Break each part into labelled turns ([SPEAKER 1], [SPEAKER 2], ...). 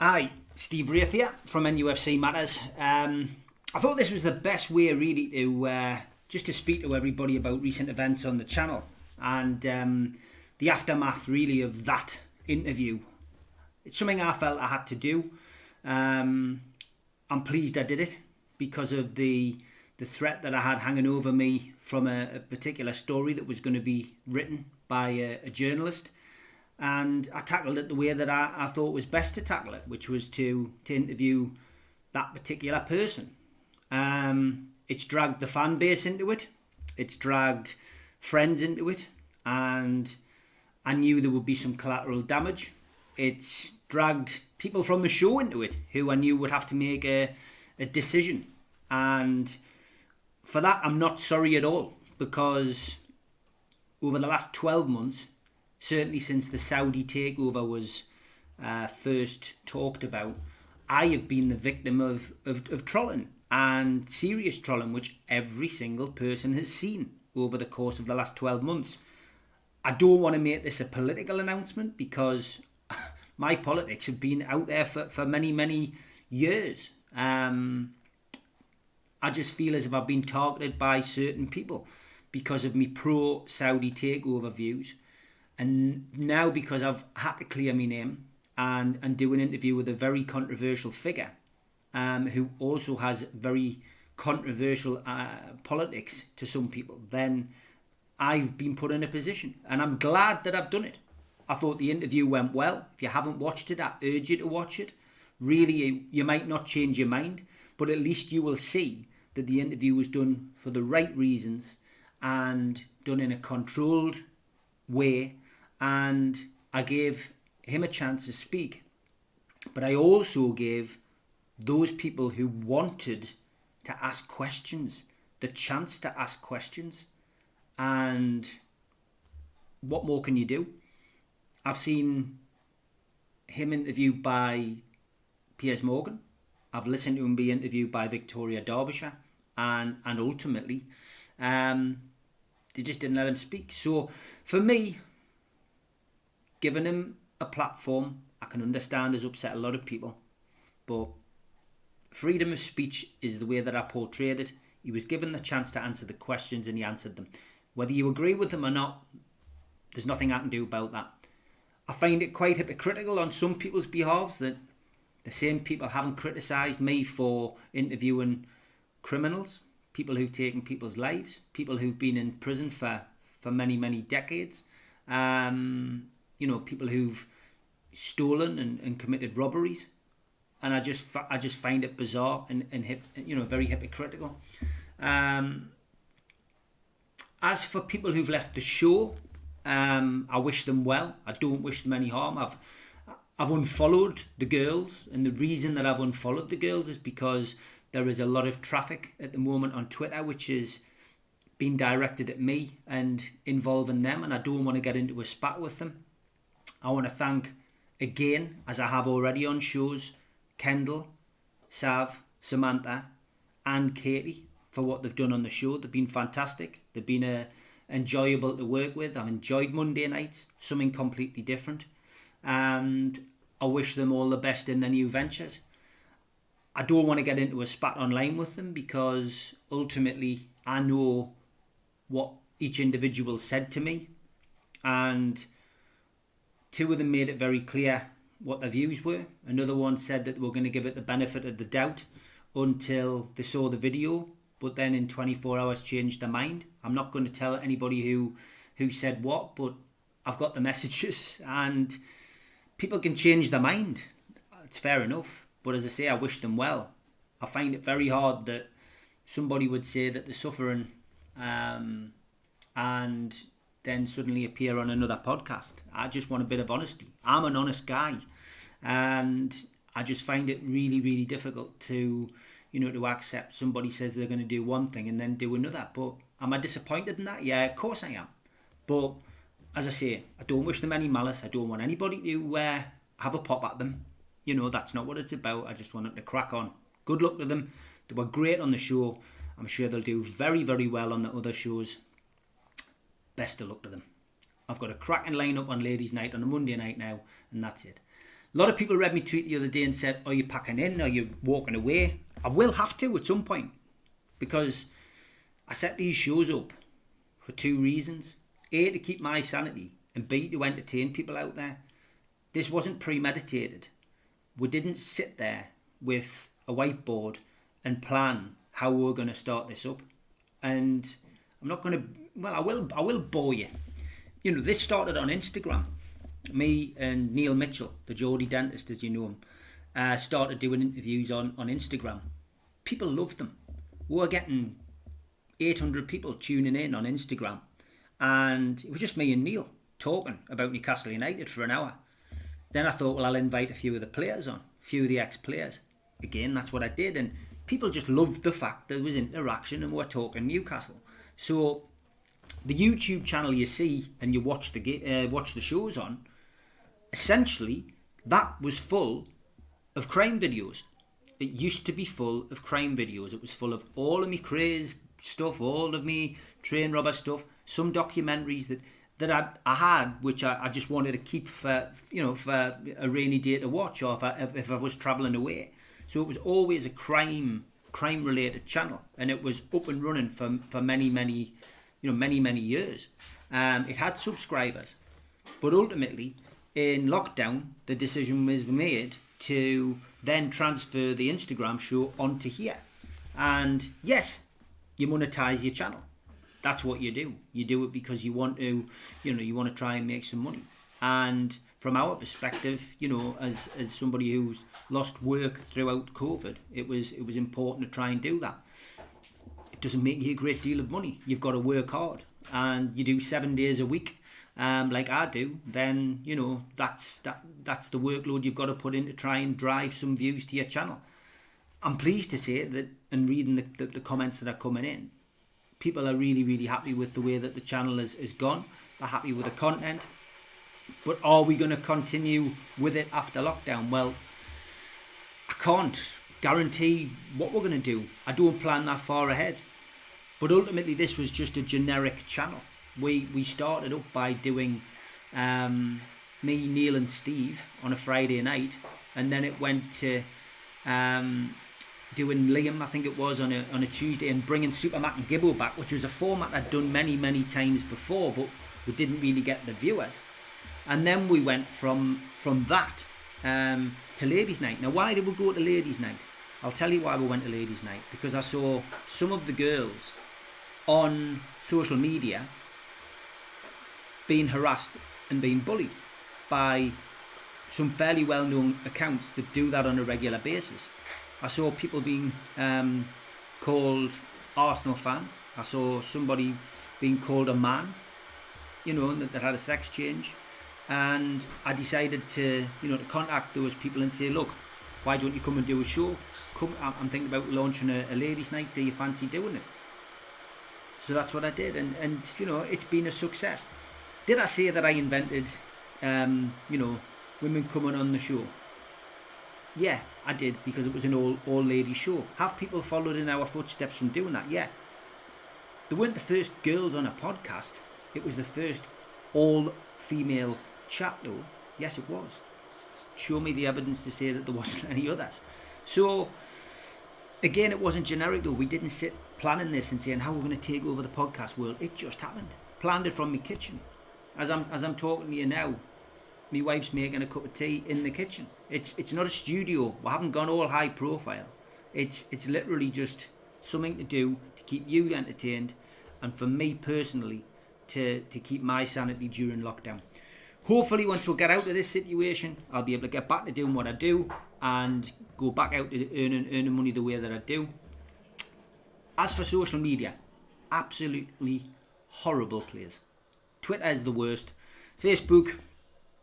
[SPEAKER 1] Hi, Steve Wraith here from NUFC Matters. I thought this was the best way really to just to speak to everybody about recent events on the channel and the aftermath really of that interview. It's something I felt I had to do. I'm pleased I did it because of the threat that I had hanging over me from a particular story that was going to be written by a journalist. And I tackled it the way that I thought was best to tackle it, which was to interview that particular person. It's dragged the fan base into it. It's dragged friends into it. And I knew there would be some collateral damage. It's dragged people from the show into it who I knew would have to make a decision. And for that, I'm not sorry at all, because over the last 12 months, certainly since the Saudi takeover was first talked about, I have been the victim of trolling, and serious trolling, which every single person has seen over the course of the last 12 months. I don't want to make this a political announcement because my politics have been out there for many, many years. I just feel as if I've been targeted by certain people because of me pro-Saudi takeover views. And now because I've had to clear my name and do an interview with a very controversial figure who also has very controversial politics to some people, then I've been put in a position. And I'm glad that I've done it. I thought the interview went well. If you haven't watched it, I urge you to watch it. Really, you might not change your mind, but at least you will see that the interview was done for the right reasons and done in a controlled way. And I gave him a chance to speak. But I also gave those people who wanted to ask questions the chance to ask questions. And what more can you do? I've seen him interviewed by Piers Morgan. I've listened to him be interviewed by Victoria Derbyshire. And ultimately, they just didn't let him speak. So for me, giving him a platform, I can understand has upset a lot of people, but freedom of speech is the way that I portrayed it. He was given the chance to answer the questions and he answered them. Whether you agree with them or not, there's nothing I can do about that. I find it quite hypocritical on some people's behalves that the same people haven't criticised me for interviewing criminals, people who've taken people's lives, people who've been in prison for many, many decades. People who've stolen and committed robberies, and I just find it bizarre and very hypocritical. As for people who've left the show, I wish them well. I don't wish them any harm. I've unfollowed the girls, and the reason that I've unfollowed the girls is because there is a lot of traffic at the moment on Twitter, which is being directed at me and involving them, and I don't want to get into a spat with them. I want to thank again, as I have already on shows, Kendall, Sav, Samantha and Katie for what they've done on the show. They've been fantastic. They've been enjoyable to work with. I've enjoyed Monday nights, something completely different. And I wish them all the best in their new ventures. I don't want to get into a spat online with them because ultimately I know what each individual said to me, and two of them made it very clear what their views were. Another one said that they were going to give it the benefit of the doubt until they saw the video, but then in 24 hours changed their mind. I'm not going to tell anybody who said what, but I've got the messages, and people can change their mind. It's fair enough. But as I say, I wish them well. I find it very hard that somebody would say that they're suffering and then suddenly appear on another podcast. I just want a bit of honesty. I'm an honest guy, and I just find it really, really difficult to accept somebody says they're going to do one thing and then do another. But am I disappointed in that? Yeah, of course I am. But as I say, I don't wish them any malice. I don't want anybody to have a pop at them. That's not what it's about. I just want them to crack on. Good luck to them. They were great on the show. I'm sure they'll do very, very well on the other shows. Best of luck to them. I've got a cracking lineup on Ladies' Night on a Monday night now, and that's it. A lot of people read me tweet the other day and said, are you packing in? Are you walking away? I will have to at some point, because I set these shows up for two reasons. A, to keep my sanity, and B, to entertain people out there. This wasn't premeditated. We didn't sit there with a whiteboard and plan how we're going to start this up. And I'm not going to, well, I will bore you. You know, this started on Instagram. Me and Neil Mitchell, the Geordie dentist, as you know him, started doing interviews on Instagram. People loved them. We're getting 800 people tuning in on Instagram. And it was just me and Neil talking about Newcastle United for an hour. Then I thought, well, I'll invite a few of the players on, a few of the ex-players. Again, that's what I did. And people just loved the fact there was interaction and we're talking Newcastle. So the YouTube channel you see and you watch the shows on, essentially, that was full of crime videos. It used to be full of crime videos. It was full of all of me craze stuff, all of me train robber stuff, some documentaries that I had, which I just wanted to keep for a rainy day to watch, or if I was travelling away. So it was always a crime related channel, and it was up and running for many years. It had subscribers, but ultimately in lockdown the decision was made to then transfer the Instagram show onto here. And yes, you monetize your channel. That's what you do. You do it because you want to, you want to try and make some money. And from our perspective, as somebody who's lost work throughout COVID, it was important to try and do that. It doesn't make you a great deal of money. You've got to work hard, and you do 7 days a week, like I do. Then that's the workload you've got to put in to try and drive some views to your channel. I'm pleased to say that, and reading the comments that are coming in, people are really, really happy with the way that the channel has gone. They're happy with the content. But are we going to continue with it after lockdown? Well, I can't guarantee what we're going to do. I don't plan that far ahead. But ultimately, this was just a generic channel. We started up by doing me, Neil and Steve on a Friday night. And then it went to doing Liam, I think it was, on a Tuesday, and bringing Super Matt and Gibbo back, which was a format I'd done many times before, but we didn't really get the viewers. And then we went from that to Ladies' Night. Now, why did we go to Ladies' Night? I'll tell you why we went to Ladies' Night. Because I saw some of the girls on social media being harassed and being bullied by some fairly well-known accounts that do that on a regular basis. I saw people being called Arsenal fans. I saw somebody being called a man, that had a sex change. And I decided to contact those people and say, look, why don't you come and do a show? I'm thinking about launching a ladies' night. Do you fancy doing it? So that's what I did, and it's been a success. Did I say that I invented, women coming on the show? Yeah, I did, because it was an all ladies show. Have people followed in our footsteps from doing that? Yeah. They weren't the first girls on a podcast. It was the first all female chat though. Yes, it was. Show me the evidence to say that there wasn't any others. So again, it wasn't generic though. We didn't sit planning this and saying how we're going to take over the podcast world. It just happened. Planned it from my kitchen. As I'm talking to you now, my wife's making a cup of tea in the kitchen. It's not a studio. We haven't gone all high profile. It's literally just something to do to keep you entertained, and for me personally to keep my sanity during lockdown. Hopefully once we get out of this situation, I'll be able to get back to doing what I do and go back out to earning money the way that I do. As for social media, absolutely horrible place. Twitter is the worst. Facebook,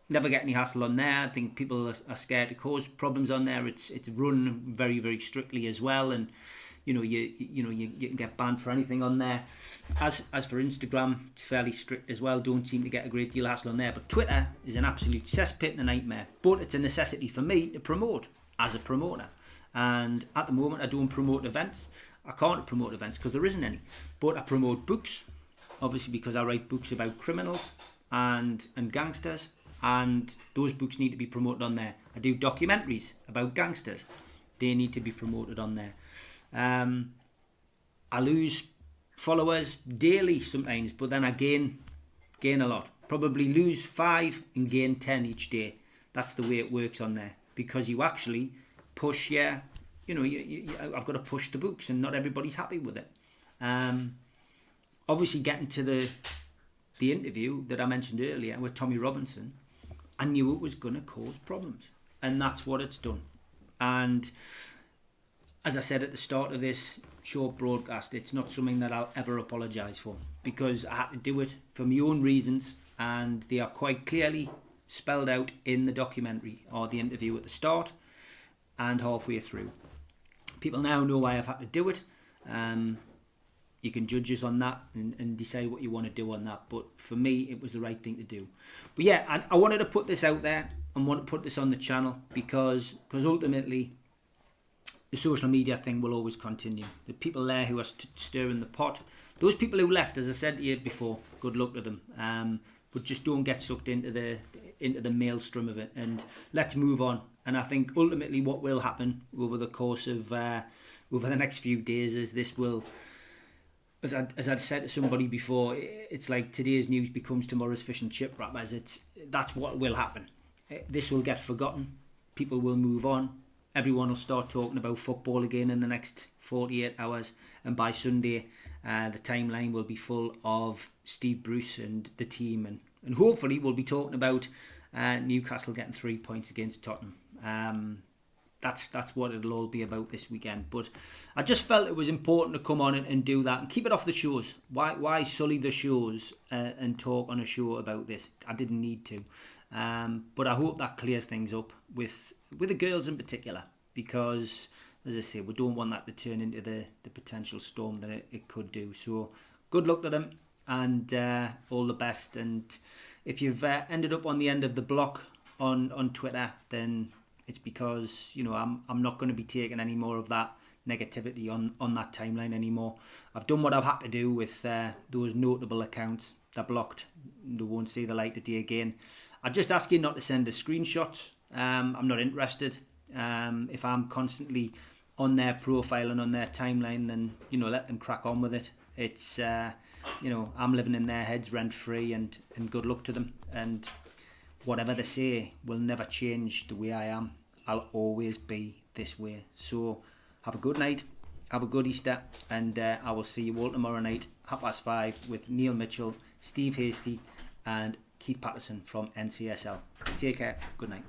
[SPEAKER 1] never get any hassle on there. I think people are scared to cause problems on there. It's run very, very strictly as well, and you can get banned for anything on there. As for Instagram, it's fairly strict as well. Don't seem to get a great deal of hassle on there. But Twitter is an absolute cesspit and a nightmare. But it's a necessity for me to promote as a promoter. And at the moment, I don't promote events. I can't promote events because there isn't any. But I promote books, obviously because I write books about criminals and gangsters. and those books need to be promoted on there. I do documentaries about gangsters. They need to be promoted on there. I lose followers daily sometimes, but then I gain a lot. Probably lose 5 and gain 10 each day. That's the way it works on there, because you actually push I've got to push the books, and not everybody's happy with it. Obviously, getting to the interview that I mentioned earlier with Tommy Robinson, I knew it was going to cause problems, and that's what it's done. And as I said at the start of this short broadcast, it's not something that I'll ever apologise for, because I had to do it for my own reasons, and they are quite clearly spelled out in the documentary or the interview at the start and halfway through. People now know why I've had to do it. You can judge us on that and decide what you want to do on that, but for me it was the right thing to do. But yeah, I wanted to put this out there and want to put this on the channel because ultimately the social media thing will always continue. The people there who are stirring the pot, those people who left, as I said to you before, good luck to them. But just don't get sucked into the maelstrom of it, and let's move on. And I think ultimately what will happen over the course of over the next few days is this will, as I'd said to somebody before, it's like today's news becomes tomorrow's fish and chip wrappers. That's what will happen. This will get forgotten. People will move on. Everyone will start talking about football again in the next 48 hours. And by Sunday, the timeline will be full of Steve Bruce and the team. And hopefully we'll be talking about Newcastle getting 3 points against Tottenham. That's what it'll all be about this weekend. But I just felt it was important to come on and do that and keep it off the shows. Why sully the shows and talk on a show about this? I didn't need to. But I hope that clears things up with the girls in particular, because as I say, we don't want that to turn into the potential storm that it could do. So good luck to them, and all the best. And if you've ended up on the end of the block on Twitter, then it's because I'm not going to be taking any more of that negativity on that timeline anymore. I've done what I've had to do with those notable accounts. They're blocked. They won't see the light of day again. I just ask you not to send us screenshots. I'm not interested. If I'm constantly on their profile and on their timeline, then let them crack on with it. It's I'm living in their heads rent free, and good luck to them. And whatever they say will never change the way I am. I'll always be this way. So have a good night, have a good Easter, and I will see you all tomorrow night, 5:30, with Neil Mitchell, Steve Hasty and Keith Patterson from NCSL. Take care. Good night.